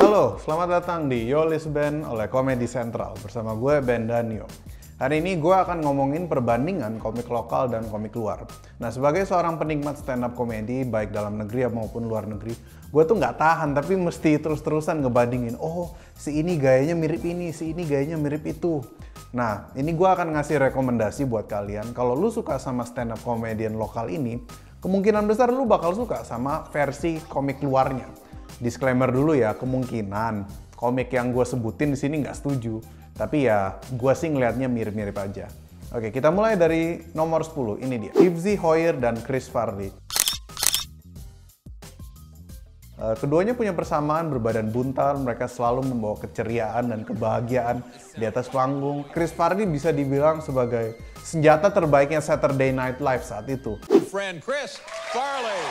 Halo, selamat datang di Yo List Band oleh Comedy Central bersama gue Ben Danio. Hari ini gue akan ngomongin perbandingan komik lokal dan komik luar. Nah, sebagai seorang penikmat stand up komedi baik dalam negeri maupun luar negeri, gue tuh nggak tahan tapi mesti terus-terusan ngebandingin. Oh, si ini gayanya mirip ini, si ini gayanya mirip itu. Nah, ini gue akan ngasih rekomendasi buat kalian. Kalau lu suka sama stand up comedian lokal ini, kemungkinan besar lu bakal suka sama versi komik luarnya. Disclaimer dulu ya, kemungkinan komik yang gue sebutin di sini nggak setuju. Tapi ya, gue sih ngelihatnya mirip-mirip aja. Oke, kita mulai dari nomor 10. Ini dia, Hivzi Hoyer dan Chris Farley. Keduanya punya persamaan berbadan buntar, mereka selalu membawa keceriaan dan kebahagiaan di atas panggung. Chris Farley bisa dibilang sebagai senjata terbaiknya Saturday Night Live saat itu. Friend Chris Farley.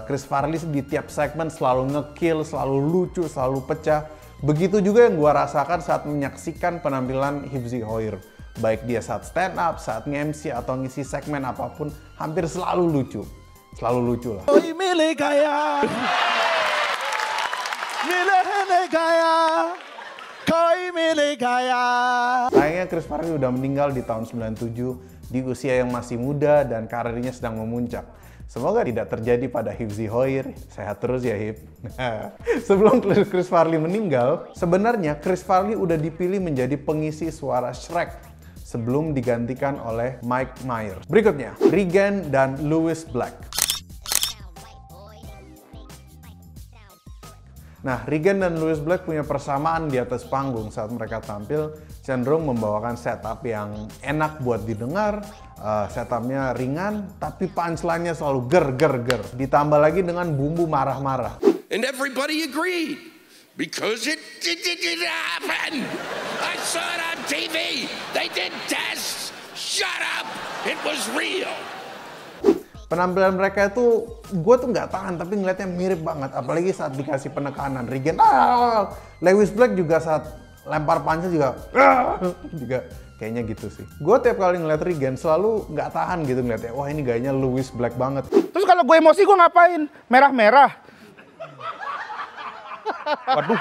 Chris Farley di tiap segmen selalu nge-kill, selalu lucu, selalu pecah. Begitu juga yang gue rasakan saat menyaksikan penampilan Hivzi Hoyer. Baik dia saat stand up, saat nge-MC atau ngisi segmen apapun, hampir selalu lucu. Selalu lucu lah. Koi milik kaya, milik kaya, koi milik kaya. Sayangnya Chris Farley udah meninggal di tahun 97 di usia yang masih muda dan karirnya sedang memuncak. Semoga tidak terjadi pada Hivzi Hoyer. Sehat terus ya, Hip. Sebelum Chris Farley meninggal, sebenarnya Chris Farley udah dipilih menjadi pengisi suara Shrek sebelum digantikan oleh Mike Myers. Berikutnya, Regan dan Lewis Black. Nah, Regan dan Lewis Black punya persamaan di atas panggung saat mereka tampil, cenderung membawakan setup yang enak buat didengar, setupnya ringan, tapi punchline-nya selalu ger. Ditambah lagi dengan bumbu marah-marah. And everybody agreed because it happened. I saw it on TV. They did tests. Shut up. It was real. Penampilan mereka itu, gue tuh nggak tahan, tapi ngeliatnya mirip banget. Apalagi saat dikasih penekanan. Regan, Lewis Black juga saat lempar panca juga, juga kayaknya gitu sih. Gue tiap kali ngeliat Regan selalu nggak tahan gitu ngeliatnya. Wah, ini gayanya Lewis Black banget. Terus kalau gue emosi gue ngapain? Merah-merah. Waduh.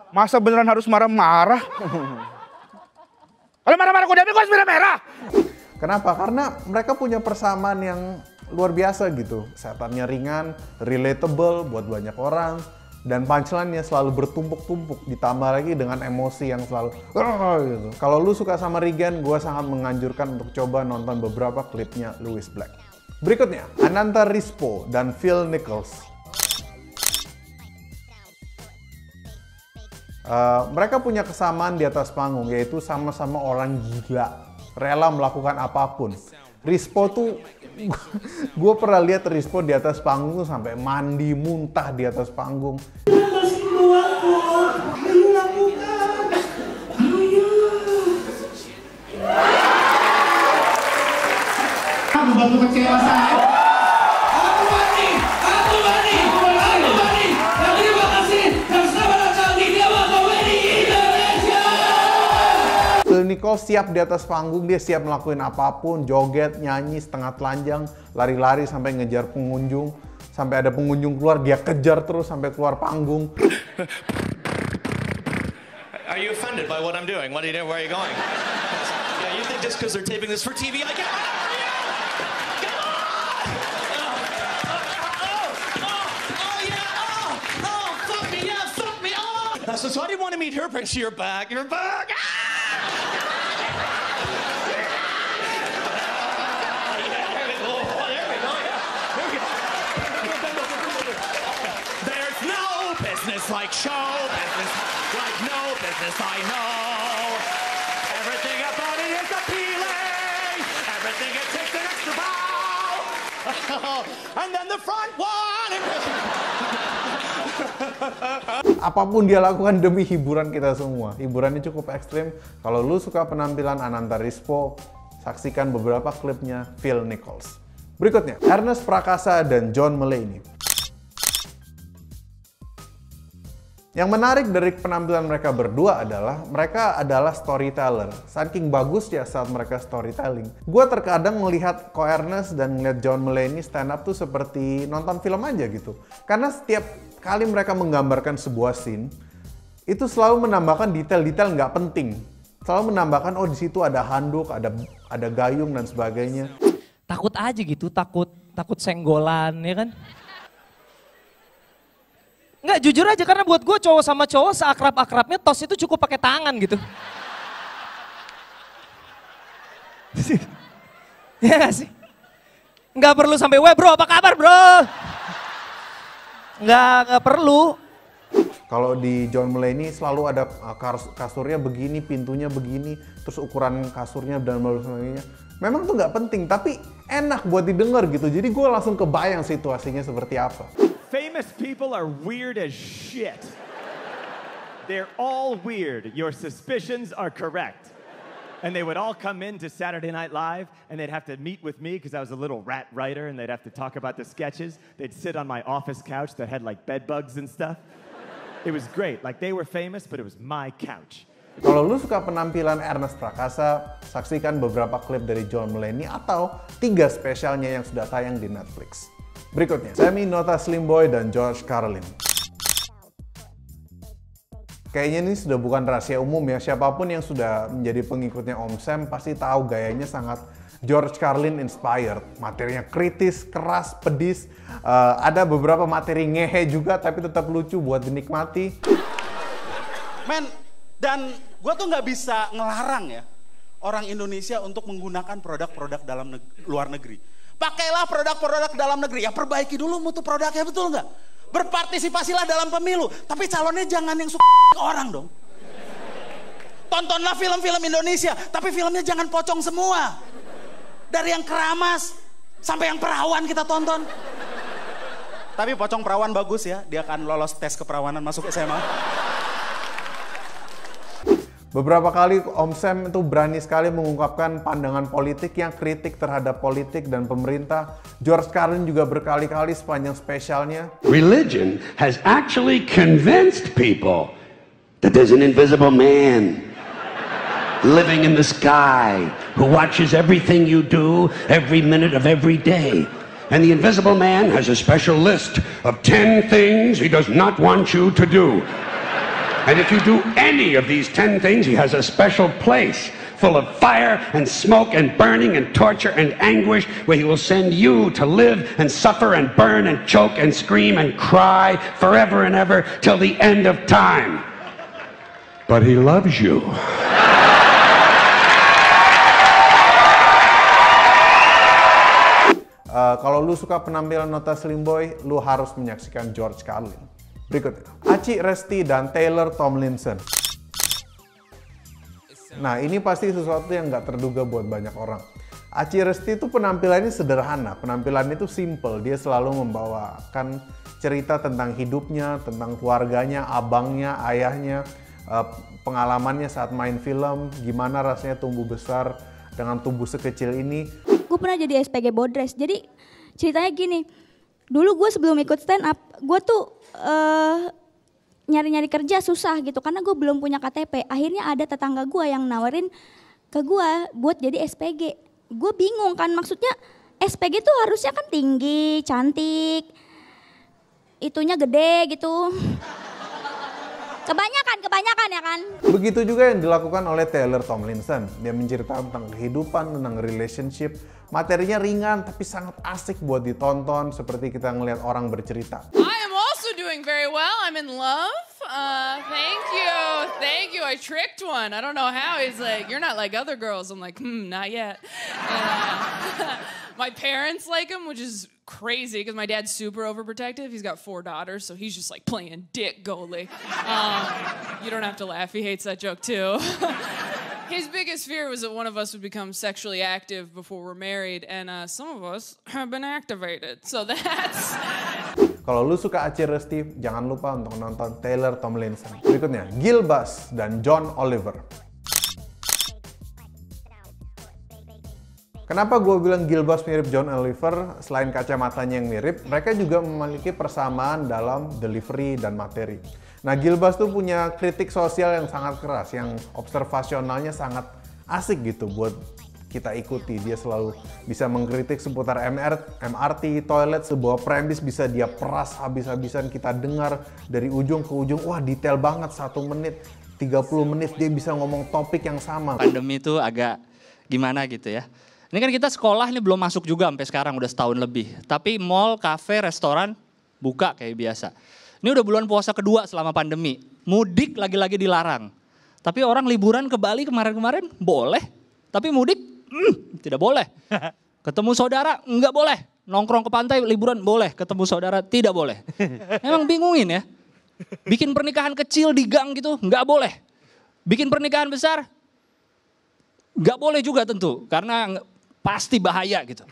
Masa beneran harus marah-marah? Kalau marah-marah gue diambil, gue harus merah-merah. Kenapa? Karena mereka punya persamaan yang luar biasa gitu. Setupnya ringan, relatable buat banyak orang, dan punchline-nya selalu bertumpuk-tumpuk. Ditambah lagi dengan emosi yang selalu gitu. Kalau lu suka sama Regan, gue sangat menganjurkan untuk coba nonton beberapa klipnya Lewis Black. Berikutnya, Ananta Rispo dan Phil Nichols. Mereka punya kesamaan di atas panggung, yaitu sama-sama orang gila, rela melakukan apapun. Rispo tuh, gue pernah lihat Rispo di atas panggung tuh sampai mandi, muntah di atas panggung. Kamu baru kecewa saya. Aku mati. Terima kasih. Dan selamat datang di Dewa Komedi Indonesia. Phil Nichols siap di atas panggung, dia siap melakukan apapun, joget, nyanyi, setengah telanjang, lari-lari sampai ngejar pengunjung. Sampai ada pengunjung keluar, dia kejar terus sampai keluar panggung. Are you offended by what I'm doing? What are you doing? Where are you going? Yeah, you think just because they're taping this for TV, I can't run over you? Come on! Fuck me, yeah, fuck me, So I didn't want to meet her, but you're back. You're back! There's no business like show business, like no business I know. Everything about it is appealing. Everything it takes an extra bow. And then the front one. Apapun dia lakukan demi hiburan kita semua. Hiburannya cukup ekstrim. Kalau lu suka penampilan Ananta Rispo, saksikan beberapa klipnya Phil Nichols. Berikutnya, Ernest Prakasa dan John Mulaney. Yang menarik dari penampilan mereka berdua adalah mereka adalah storyteller. Saking bagusnya saat mereka storytelling. Gue terkadang melihat Ko Ernest dan melihat John Mulaney stand up tuh seperti nonton film aja gitu. Karena setiap kali mereka menggambarkan sebuah scene, itu selalu menambahkan detail-detail nggak penting. Selalu menambahkan, oh di situ ada handuk, ada gayung dan sebagainya. Takut aja gitu, takut senggolan ya kan. Enggak, jujur aja karena buat gue cowok sama cowok seakrab-akrabnya tos itu cukup pakai tangan gitu. Ya gak sih? Enggak perlu sampai, weh bro apa kabar bro? Enggak perlu. Kalau di John Mulaney selalu ada kasurnya begini, pintunya begini, terus ukuran kasurnya dan sebagainya. Memang tuh nggak penting, tapi enak buat didengar gitu. Jadi gue langsung kebayang situasinya seperti apa. Famous people are weird as shit. They're all weird. Your suspicions are correct. And they would all come into Saturday Night Live and they'd have to meet with me because I was a little rat writer and they'd have to talk about the sketches. They'd sit on my office couch that had like bed bugs and stuff. It was great. Like they were famous, but it was my couch. Kalau lu suka penampilan Ernest Prakasa, saksikan beberapa klip dari John Mulaney atau 3 spesialnya yang sudah tayang di Netflix. Berikutnya, Sammy Nota Slim Boy dan George Carlin. Kayaknya ini sudah bukan rahasia umum ya, siapapun yang sudah menjadi pengikutnya Om Sam pasti tahu gayanya sangat George Carlin inspired. Materinya kritis, keras, pedis, ada beberapa materi ngehe juga tapi tetap lucu buat dinikmati. Men, dan gue tuh nggak bisa ngelarang ya orang Indonesia untuk menggunakan produk-produk luar negeri. Pakailah produk-produk dalam negeri, ya perbaiki dulu mutu produknya, betul nggak? Berpartisipasilah dalam pemilu, tapi calonnya jangan yang suka ke orang dong. Tontonlah film-film Indonesia, tapi filmnya jangan pocong semua. Dari yang keramas sampai yang perawan kita tonton. Tapi pocong perawan bagus ya, dia akan lolos tes keperawanan masuk SMA. Beberapa kali Om Sam itu berani sekali mengungkapkan pandangan politik yang kritik terhadap politik dan pemerintah. George Carlin juga berkali-kali sepanjang spesialnya. Religion has actually convinced people that there's an invisible man living in the sky who watches everything you do every minute of every day. And the invisible man has a special list of 10 things he does not want you to do. And if you do any of these 10 things, he has a special place full of fire and smoke and burning and torture and anguish where he will send you to live and suffer and burn and choke and scream and cry forever and ever till the end of time. But he loves you. Kalau lu suka penampilan Nota Slim Boy, lu harus menyaksikan George Carlin. Berikutnya, Aci Resti dan Taylor Tomlinson. Nah, ini pasti sesuatu yang nggak terduga buat banyak orang. Aci Resti itu penampilannya sederhana, penampilannya itu simple. Dia selalu membawakan cerita tentang hidupnya, tentang keluarganya, abangnya, ayahnya, pengalamannya saat main film, gimana rasanya tumbuh besar dengan tubuh sekecil ini. Gue pernah jadi SPG Bodres, jadi ceritanya gini, dulu gue sebelum ikut stand up, gue tuh nyari-nyari kerja susah gitu karena gue belum punya KTP. Akhirnya ada tetangga gue yang nawarin ke gue buat jadi SPG. Gue bingung kan, maksudnya SPG tuh harusnya kan tinggi, cantik, itunya gede gitu. Kebanyakan ya kan. Begitu juga yang dilakukan oleh Taylor Tomlinson. Dia menceritakan tentang kehidupan, tentang relationship. Materinya ringan tapi sangat asik buat ditonton seperti kita ngelihat orang bercerita. I am also doing very well. I'm in love. Thank you. I tricked one. I don't know how. He's like, you're not like other girls. I'm like, not yet. My parents like him, which is crazy because my dad's super overprotective. He's got 4 daughters, so he's just like playing dick goalie. You don't have to laugh. He hates that joke too. His biggest fear was that one of us would become sexually active before we're married, and some of us have been activated. So that's... Kalau lu suka Aci Resti, jangan lupa untuk nonton Taylor Tomlinson. Berikutnya, Gilbas dan John Oliver. Kenapa gue bilang Gilbas mirip John Oliver? Selain kacamatanya yang mirip, mereka juga memiliki persamaan dalam delivery dan materi. Nah, Gilbas tuh punya kritik sosial yang sangat keras, yang observasionalnya sangat asik gitu buat kita ikuti. Dia selalu bisa mengkritik seputar MRT, toilet, sebuah premis bisa dia peras habis-habisan, kita dengar dari ujung ke ujung. Wah, detail banget, 1 menit, 30 menit dia bisa ngomong topik yang sama. Pandemi itu agak gimana gitu ya. Ini kan kita sekolah ini belum masuk juga sampai sekarang, udah setahun lebih. Tapi mall, kafe, restoran buka kayak biasa. Ini udah bulan puasa kedua selama pandemi. Mudik lagi-lagi dilarang. Tapi orang liburan ke Bali kemarin-kemarin boleh. Tapi mudik tidak boleh. Ketemu saudara nggak boleh. Nongkrong ke pantai liburan boleh. Ketemu saudara tidak boleh. Emang bingungin ya. Bikin pernikahan kecil di gang gitu nggak boleh. Bikin pernikahan besar nggak boleh juga tentu. Karena pasti bahaya gitu.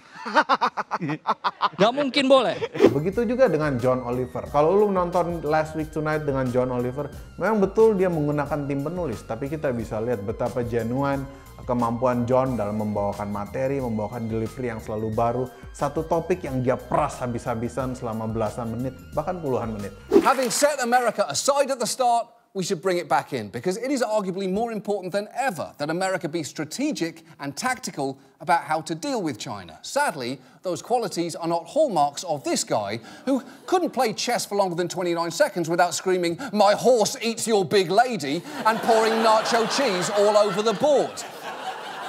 Gak mungkin boleh. Begitu juga dengan John Oliver. Kalau lu nonton Last Week Tonight dengan John Oliver, memang betul dia menggunakan tim penulis. Tapi kita bisa lihat betapa genuine kemampuan John dalam membawakan materi, membawakan delivery yang selalu baru. Satu topik yang dia peras habis-habisan selama belasan menit, bahkan puluhan menit. Having set America aside at the start, we should bring it back in, because it is arguably more important than ever that America be strategic and tactical about how to deal with China. Sadly, those qualities are not hallmarks of this guy, who couldn't play chess for longer than 29 seconds without screaming, "My horse eats your big lady," and pouring nacho cheese all over the board.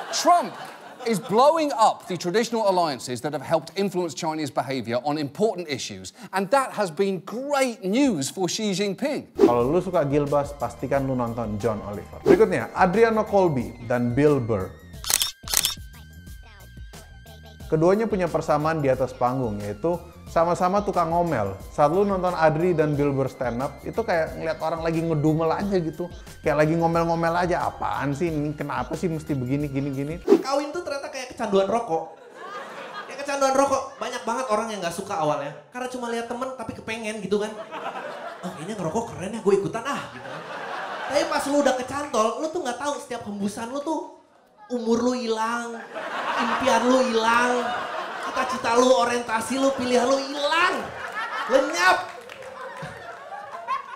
Trump is blowing up the traditional alliances that have helped influence Chinese behavior on important issues, and that has been great news for Xi Jinping. Kalau lu suka Gilbas, pastikan lu nonton John Oliver. Berikutnya, Adriano Colby dan Bill Burr. Keduanya punya persamaan di atas panggung, yaitu sama-sama tukang ngomel. Saat lu nonton Adri dan Bill Burr stand up, itu kayak ngeliat orang lagi ngedumel aja gitu. Kayak lagi ngomel-ngomel aja, apaan sih ini, kenapa sih mesti begini, gini. Kawin tuh ternyata kayak kecanduan rokok. Kayak kecanduan rokok, banyak banget orang yang gak suka awalnya. Karena cuma lihat temen tapi kepengen gitu kan. Oh ini ngerokok keren ya, gue ikutan gitu kan. Tapi pas lu udah kecantol, lu tuh gak tahu setiap hembusan lu tuh umur lu hilang, impian lu hilang, cita-cita lu, orientasi lu, pilihan lu hilang, lenyap.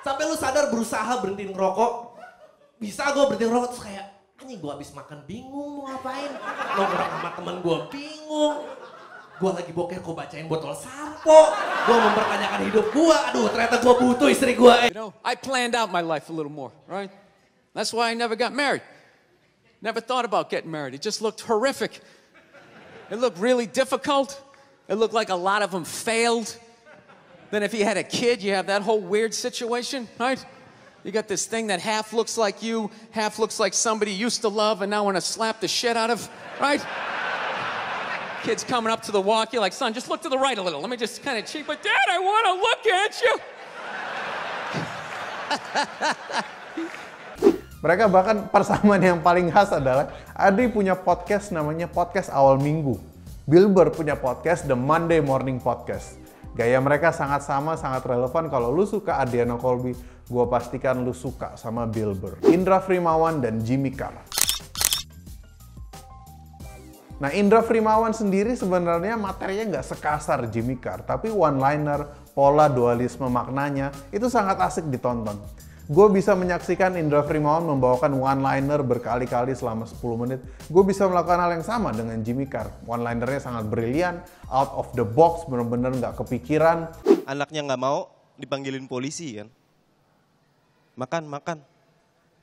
Sampai lu sadar berusaha berhenti ngerokok, bisa gue berhenti ngerokok terus kayak, anjing gue habis makan bingung mau ngapain, nongkrong sama temen gue bingung, gue lagi boker kok bacain botol sampo, gue mempertanyakan hidup gue, aduh ternyata gue butuh istri gue. You know, I planned out my life a little more, right? That's why I never got married. Never thought about getting married. It just looked horrific. It looked really difficult. It looked like a lot of them failed. Then if you had a kid, you have that whole weird situation, right? You got this thing that half looks like you, half looks like somebody you used to love and now want to slap the shit out of, right? Kid's coming up to the walk, you're like, son, just look to the right a little. Let me just kind of cheat, but Dad, I want to look at you. Mereka bahkan persamaan yang paling khas adalah Adri punya podcast namanya Podcast Awal Minggu. Bill Burr punya podcast The Monday Morning Podcast. Gaya mereka sangat sama, sangat relevan. Kalau lu suka Adriano Colby, gue pastikan lu suka sama Bill Burr. Indra Frimawan dan Jimmy Carr. Nah, Indra Frimawan sendiri sebenarnya materinya nggak sekasar Jimmy Carr, tapi one-liner, pola dualisme maknanya, itu sangat asik ditonton. Gue bisa menyaksikan Indra Frimawan membawakan one-liner berkali-kali selama 10 menit. Gue bisa melakukan hal yang sama dengan Jimmy Carr. One-linernya sangat brilian, out of the box, bener-bener nggak kepikiran. Anaknya nggak mau dipanggilin polisi kan. Makan.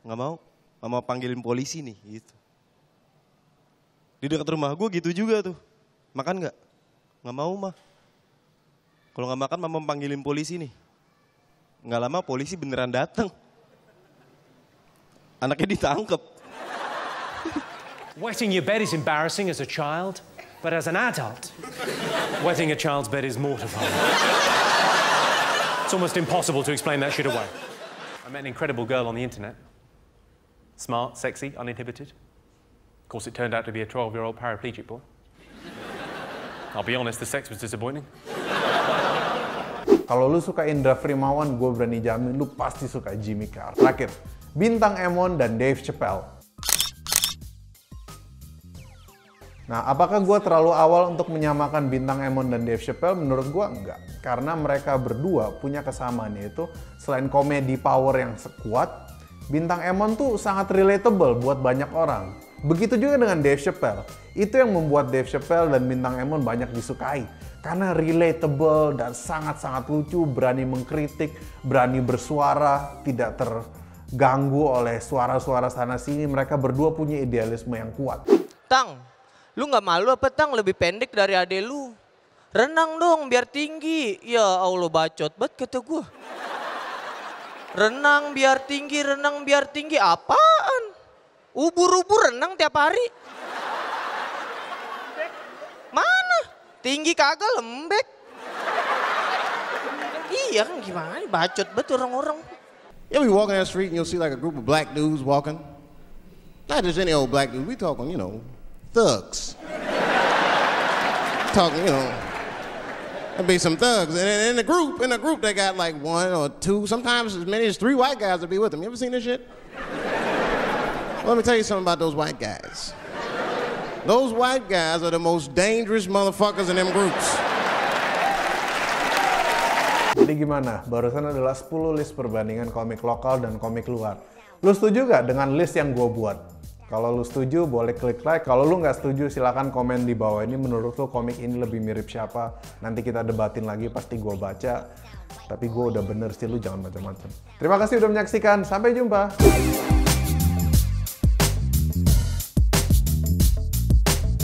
Nggak mau panggilin polisi nih gitu. Di dekat rumah gue gitu juga tuh. Makan nggak? Nggak mau mah. Kalau nggak makan mama panggilin polisi nih. Nggak lama polisi beneran datang. Anaknya ditangkep. Wetting your bed is embarrassing as a child, but as an adult, wetting a child's bed is mortifying. It's almost impossible to explain that shit away. I met an incredible girl on the internet. Smart, sexy, uninhibited. Of course, it turned out to be a 12-year-old paraplegic boy. I'll be honest, the sex was disappointing. Kalau lu suka Indra Frimawan, gue berani jamin lu pasti suka Jimmy Carr. Terakhir, Bintang Emon dan Dave Chappelle. Nah, apakah gue terlalu awal untuk menyamakan Bintang Emon dan Dave Chappelle? Menurut gue enggak. Karena mereka berdua punya kesamaan, yaitu selain komedi power yang sekuat, Bintang Emon tuh sangat relatable buat banyak orang. Begitu juga dengan Dave Chappelle. Itu yang membuat Dave Chappelle dan Bintang Emon banyak disukai. Karena relatable dan sangat-sangat lucu, berani mengkritik, berani bersuara, tidak terganggu oleh suara-suara sana-sini. Mereka berdua punya idealisme yang kuat. Tang, lu nggak malu apa Tang lebih pendek dari ade lu? Renang dong biar tinggi. Ya Allah bacot banget kata gue. Renang biar tinggi apaan? Ubur-ubur renang tiap hari. Mana? Tinggi kagak lembek. Iya kan gimana bacot banget orang-orang. Yeah, we walking down the street and you'll see like a group of black dudes walking. Not just any old black dudes, we talking, you know, thugs. Talking, you know, there'll be some thugs. And in a group, they got like 1 or 2, sometimes as many as 3 white guys will be with them. You ever seen this shit? Let me tell you something about those white guys. Those white guys are the most dangerous motherfuckers in them groups. Jadi gimana? Barusan adalah 10 list perbandingan komik lokal dan komik luar. Lu setuju gak dengan list yang gue buat? Kalau lu setuju boleh klik like. Kalau lu nggak setuju silahkan komen di bawah ini. Menurut lu komik ini lebih mirip siapa? Nanti kita debatin lagi, pasti gue baca. Tapi gue udah bener sih, lu jangan macam-macam. Terima kasih udah menyaksikan. Sampai jumpa.